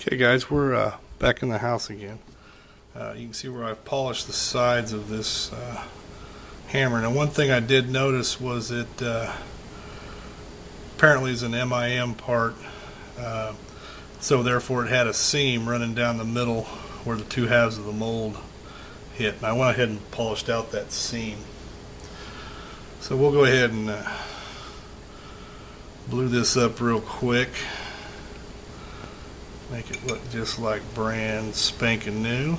Okay guys, we're back in the house again. You can see where I've polished the sides of this hammer. Now one thing I did notice was it apparently is an MIM part, so therefore it had a seam running down the middle where the two halves of the mold hit. And I went ahead and polished out that seam. So we'll go ahead and glue this up real quick. Make it look just like brand spanking new.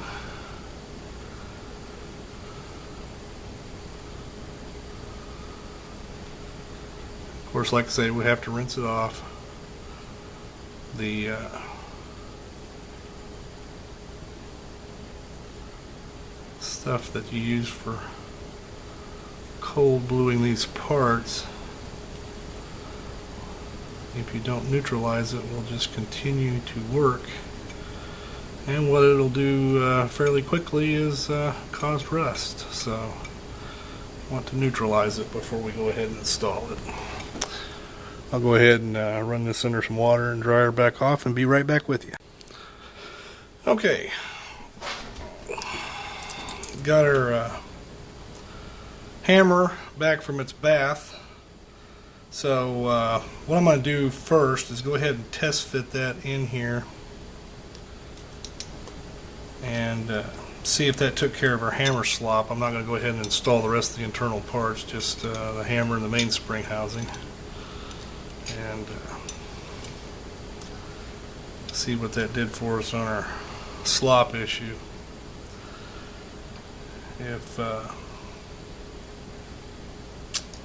Of course, like I say, we have to rinse it off. The stuff that you use for cold bluing these parts, if you don't neutralize it, will just continue to work, and what it'll do fairly quickly is cause rust. So you want to neutralize it before we go ahead and install it. I'll go ahead and run this under some water and dry her back off and be right back with you. Okay, got our hammer back from its bath. So what I'm going to do first is go ahead and test fit that in here and see if that took care of our hammer slop. I'm not going to go ahead and install the rest of the internal parts, just the hammer and the mainspring housing, and see what that did for us on our slop issue. If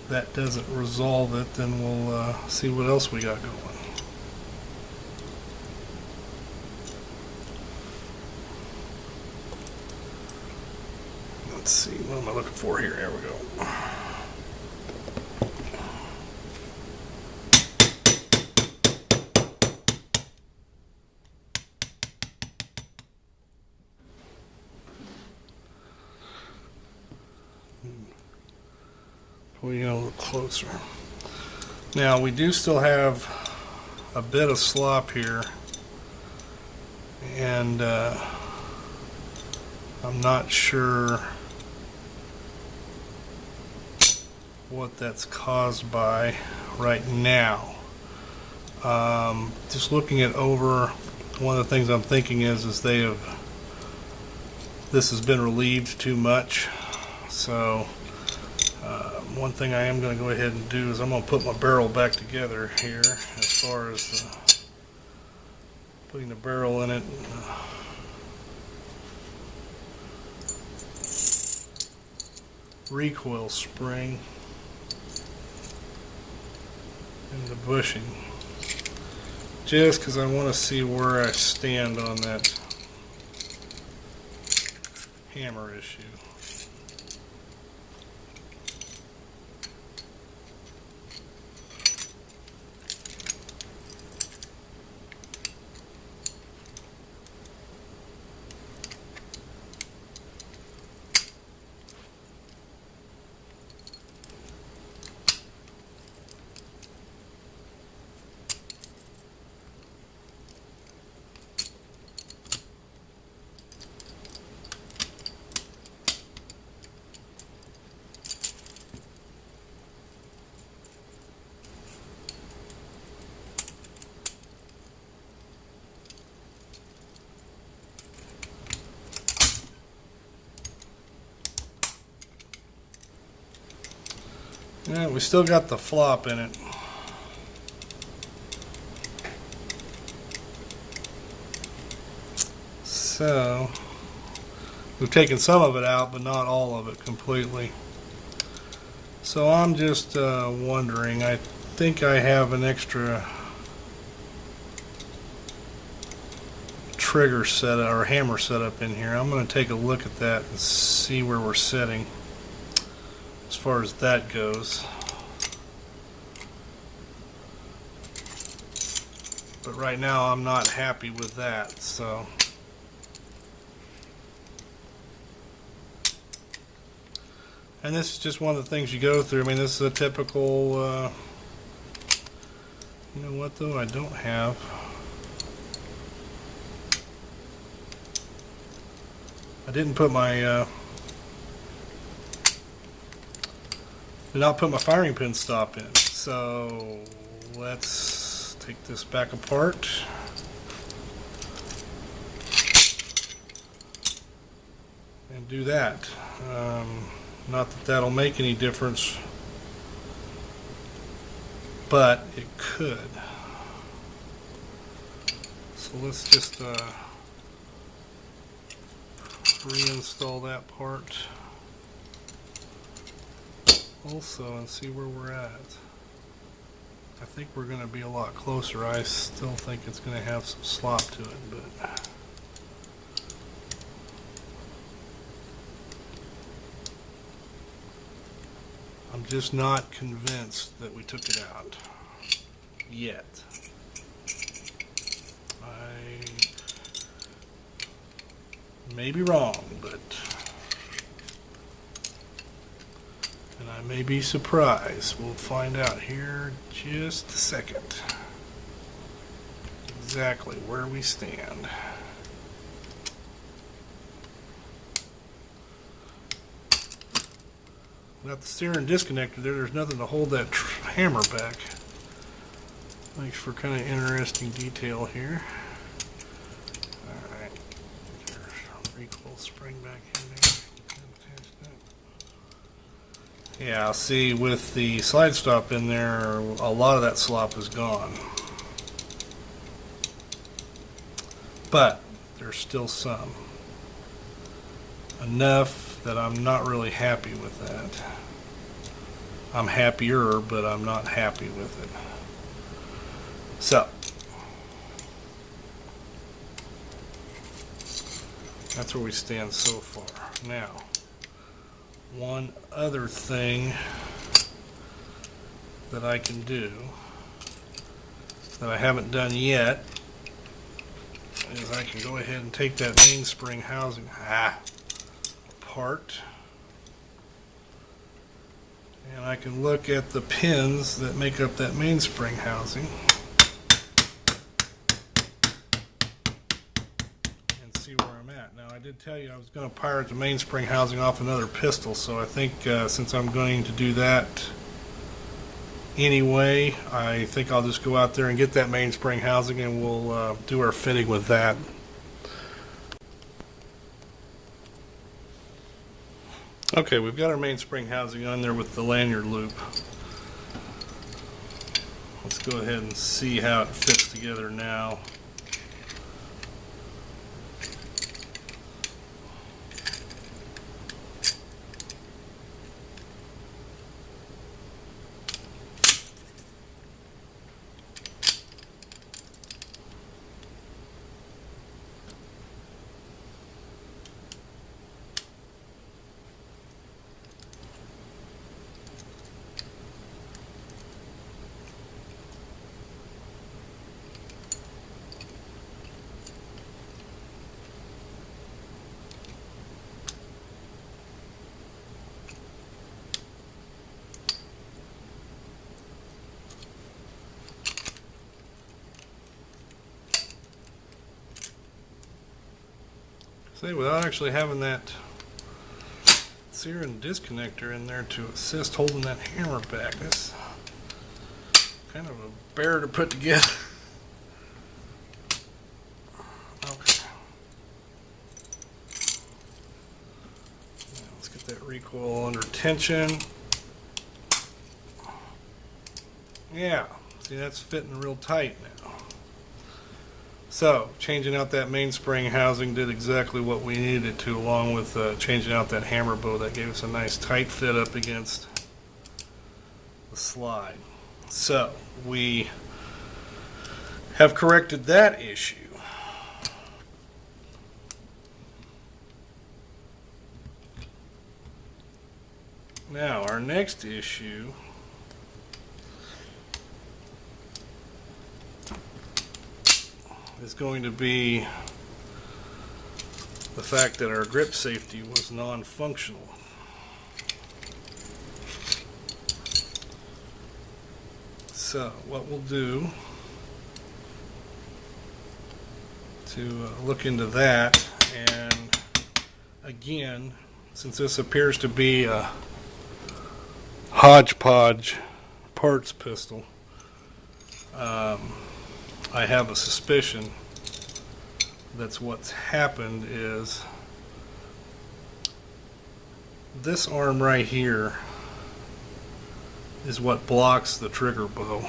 that doesn't resolve it, then we'll see what else we got going. Let's see, what am I looking for here? There we go. We get a little closer. Now we do still have a bit of slop here, and I'm not sure what that's caused by right now. Just looking it over, one of the things I'm thinking is this has been relieved too much. So one thing I am going to go ahead and do is I'm going to put my barrel back together here, as far as putting the barrel in it. Recoil spring and the bushing, just because I want to see where I stand on that hammer issue. Yeah, we still got the flop in it. So we've taken some of it out, but not all of it completely. So I'm just wondering, I think I have an extra trigger setup or hammer setup in here. I'm going to take a look at that and see where we're sitting as far as that goes. But right now I'm not happy with that, so and this is just one of the things you go through. I mean, this is a typical you know what though, I don't have I did not put my firing pin stop in. So let's take this back apart. And do that. Not that that'll make any difference, but it could. So let's just reinstall that part also and see where we're at. I think we're going to be a lot closer. I still think it's going to have some slop to it, but I'm just not convinced that we took it out yet. I may be wrong, and I may be surprised. We'll find out here in just a second exactly where we stand. Without the steering disconnected there's nothing to hold that hammer back. Makes for kind of interesting detail here. Alright, there's our recoil spring back in there. Yeah, see, with the slide stop in there, a lot of that slop is gone. But there's still some. Enough that I'm not really happy with that. I'm happier, but I'm not happy with it. So, that's where we stand so far. Now, one other thing that I can do that I haven't done yet is I can go ahead and take that mainspring housing apart, and I can look at the pins that make up that mainspring housing and see where I'm at. Now, I did tell you I was going to pirate the mainspring housing off another pistol, so I think since I'm going to do that anyway, I think I'll just go out there and get that mainspring housing, and we'll do our fitting with that. Okay, we've got our mainspring housing on there with the lanyard loop. Let's go ahead and see how it fits together now. See, without actually having that sear and disconnector in there to assist holding that hammer back, that's kind of a bear to put together. Okay. Now let's get that recoil under tension. Yeah, see, that's fitting real tight now. So, changing out that mainspring housing did exactly what we needed it to, along with changing out that hammer bow. That gave us a nice tight fit up against the slide. So, we have corrected that issue. Now, our next issue is going to be the fact that our grip safety was non-functional. So what we'll do to look into that and again, since this appears to be a hodgepodge parts pistol, I have a suspicion that's what's happened is this arm right here is what blocks the trigger bow.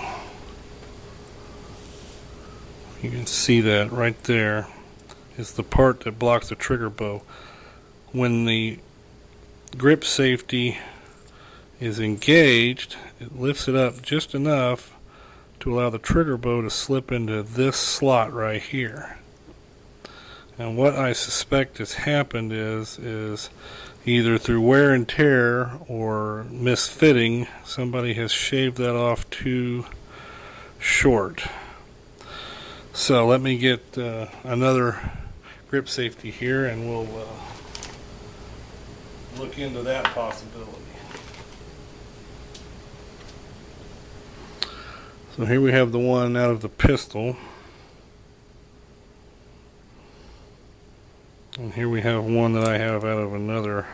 You can see that right there is the part that blocks the trigger bow. When the grip safety is engaged, it lifts it up just enough to allow the trigger bow to slip into this slot right here. And what I suspect has happened is either through wear and tear or misfitting, somebody has shaved that off too short. So let me get another grip safety here and we'll look into that possibility. So here we have the one out of the pistol. And here we have one that I have out of another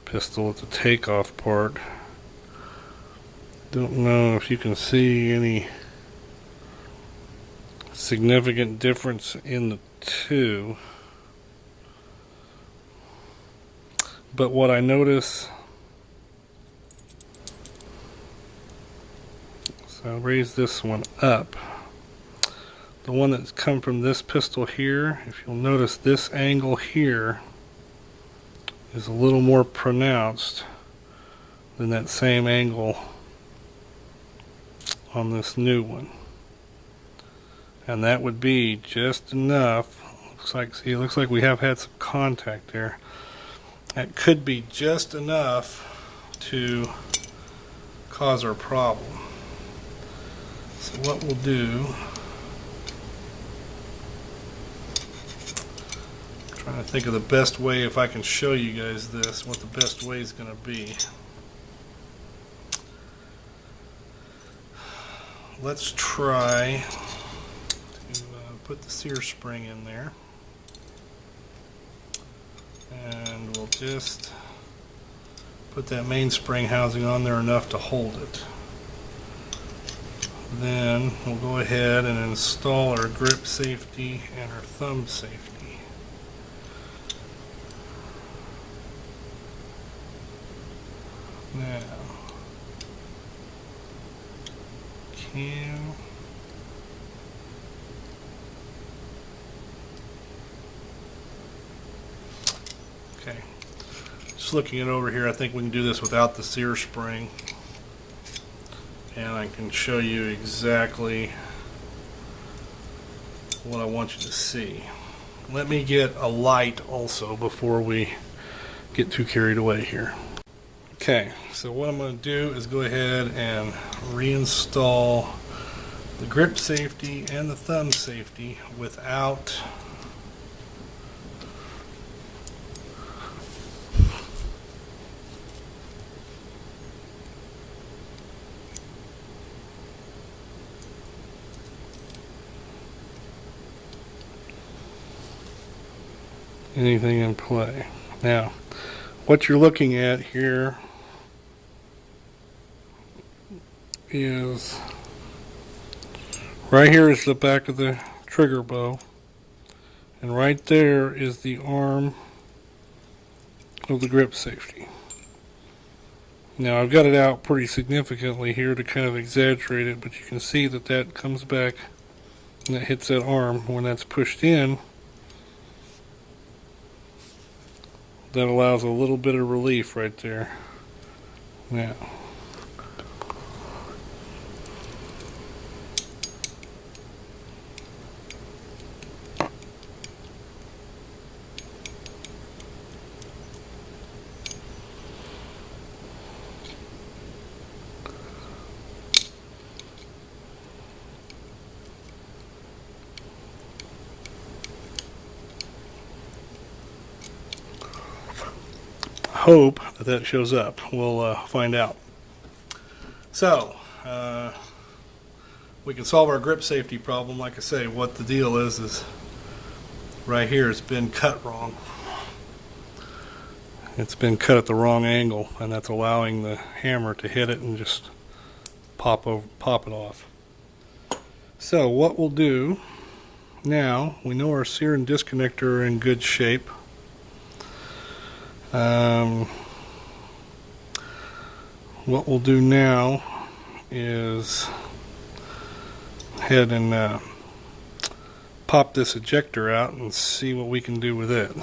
pistol at the takeoff part. Don't know if you can see any significant difference in the two. But what I notice, so I'll raise this one up. The one that's come from this pistol here, if you'll notice, this angle here is a little more pronounced than that same angle on this new one. And that would be just enough. See, it looks like we have had some contact there. That could be just enough to cause our problem. So what we'll do, I'm trying to think of the best way, if I can show you guys this, what the best way is going to be. Let's try to put the sear spring in there. And we'll just put that mainspring housing on there enough to hold it. Then we'll go ahead and install our grip safety and our thumb safety. Now, okay, just looking it over here, I think we can do this without the sear spring, and I can show you exactly what I want you to see. Let me get a light also before we get too carried away here. Okay, so what I'm going to do is go ahead and reinstall the grip safety and the thumb safety without anything in play. Now, what you're looking at here is, right here is the back of the trigger bow, and right there is the arm of the grip safety. Now I've got it out pretty significantly here to kind of exaggerate it, but you can see that that comes back and that hits that arm. When that's pushed in, that allows a little bit of relief right there. Now, hope that shows up. We'll find out. So we can solve our grip safety problem. Like I say, what the deal is right here, it's been cut wrong. It's been cut at the wrong angle, and that's allowing the hammer to hit it and just pop it off. So what we'll do now, we know our sear and disconnector are in good shape. What we'll do now is head and pop this ejector out and see what we can do with it.